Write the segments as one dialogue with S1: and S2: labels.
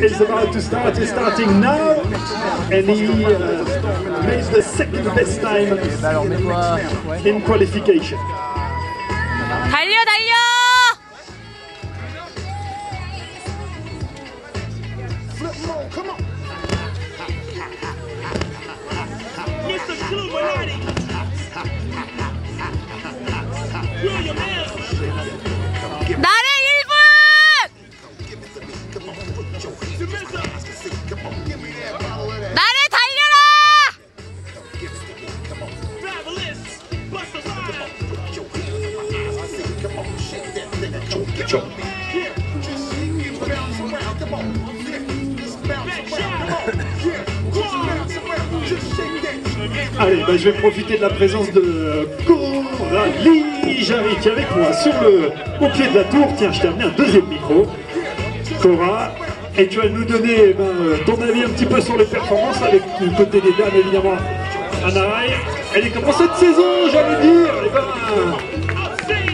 S1: is about to start. He's starting now, and he made the second best time in qualification.
S2: 달려 달려!
S3: Come on. Mr. Illuminati.
S2: 나래 1분! 나래 달려라!
S1: Allez, bah, je vais profiter de la présence de Coralie Jarry qui est avec moi au pied de la tour. Tiens, je t'ai amené un deuxième micro. Cora, et tu vas nous donner ton avis un petit peu sur les performances avec du côté des dames évidemment. Anaï, elle est comment cette saison, j'allais dire. Et ben,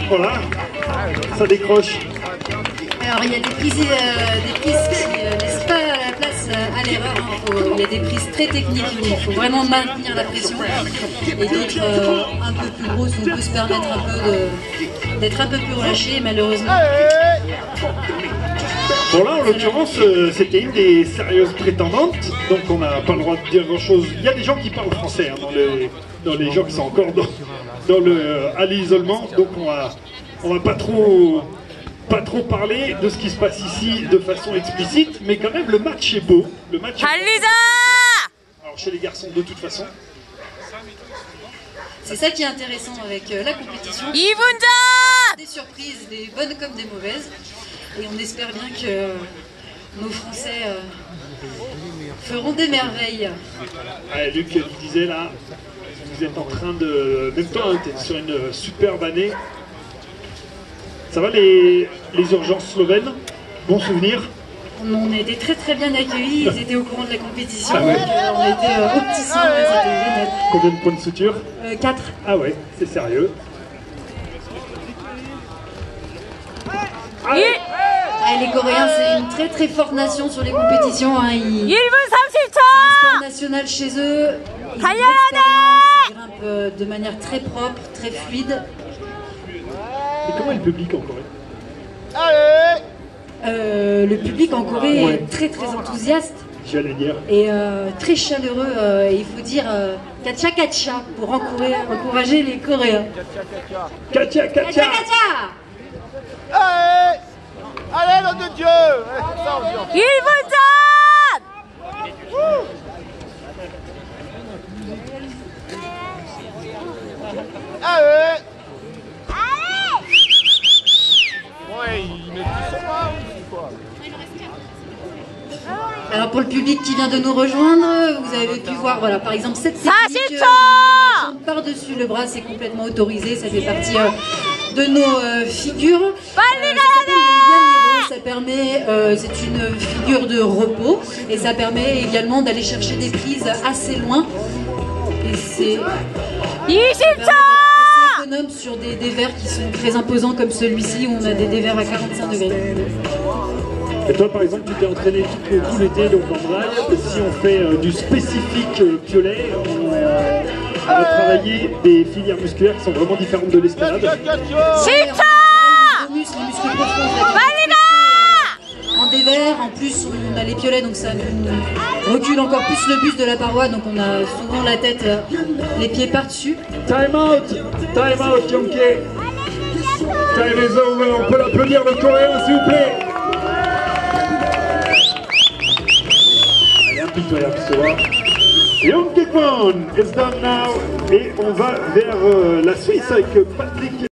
S1: voilà, ça décroche.
S4: Alors il y a des prises qui laissent pas la place à l'erreur. Il y a des prises très techniques où il faut vraiment maintenir la pression. Et d'autres un peu plus grosses où on peut se permettre d'être un peu plus relâché malheureusement.
S1: Bon là en l'occurrence c'était une des sérieuses prétendantes, donc on n'a pas le droit de dire grand chose. Il y a des gens qui parlent français hein, dans les gens qui sont encore à l'isolement, donc on va pas trop parler de ce qui se passe ici de façon explicite, mais quand même le match est beau. Le match est beau. Alors chez les garçons de toute façon.
S4: C'est ça qui est intéressant avec la compétition. Des surprises, des bonnes comme des mauvaises. Et on espère bien que nos Français feront des merveilles.
S1: Ouais, Luc il disait là, vous êtes en train de... Même toi, hein, tu es sur une superbe année. Ça va les urgences slovènes? Bon souvenir?
S4: On a été très bien accueillis, ils étaient au courant de la compétition.
S1: Ah ouais.
S4: On était au petit sein, c'était génial.
S1: Combien de points de suture?
S4: 4.
S1: Ah ouais, c'est sérieux.
S4: Les Coréens, c'est une très forte nation sur les compétitions. Hein.
S2: 1분 30초!
S4: C'est un sport national chez eux. Ils grimpent de manière très propre, très fluide.
S1: Et comment est le public en Corée?
S4: Le public en Corée est très enthousiaste.
S1: J'allais dire.
S4: Et très chaleureux. Il faut dire kacha kacha pour encourager les Coréens.
S1: Kacha kacha!
S4: Kacha kacha!
S5: Allez, nom de Dieu!
S2: 1분 전!
S5: Allez! Ouais, il met plus son bras ou quoi?
S4: Alors pour le public qui vient de nous rejoindre, vous avez pu voir, voilà, par exemple cette technique, par-dessus le bras, c'est complètement autorisé, ça fait partie de nos figures. Ça permet, c'est une figure de repos et ça permet également d'aller chercher des prises assez loin. Et c'est économe sur des dévers qui sont très imposants comme celui-ci où on a des dévers à 45 degrés.
S1: Et toi par exemple tu t'es entraîné tout l'été donc en drague. Si on fait du spécifique piolet, on va travailler des filières musculaires qui sont vraiment différentes de l'escalade.
S4: Les muscles profonds. En dévers, en plus on a les piolets donc ça nous recule encore plus le buste de la paroi donc on a souvent la tête, les pieds par-dessus.
S1: Time out, Yonke. Time is over, on peut l'applaudir le coréen s'il vous plaît. Allez, impitoyable ce soir. Yonke Kwon is done now et on va vers la Suisse avec Patrick.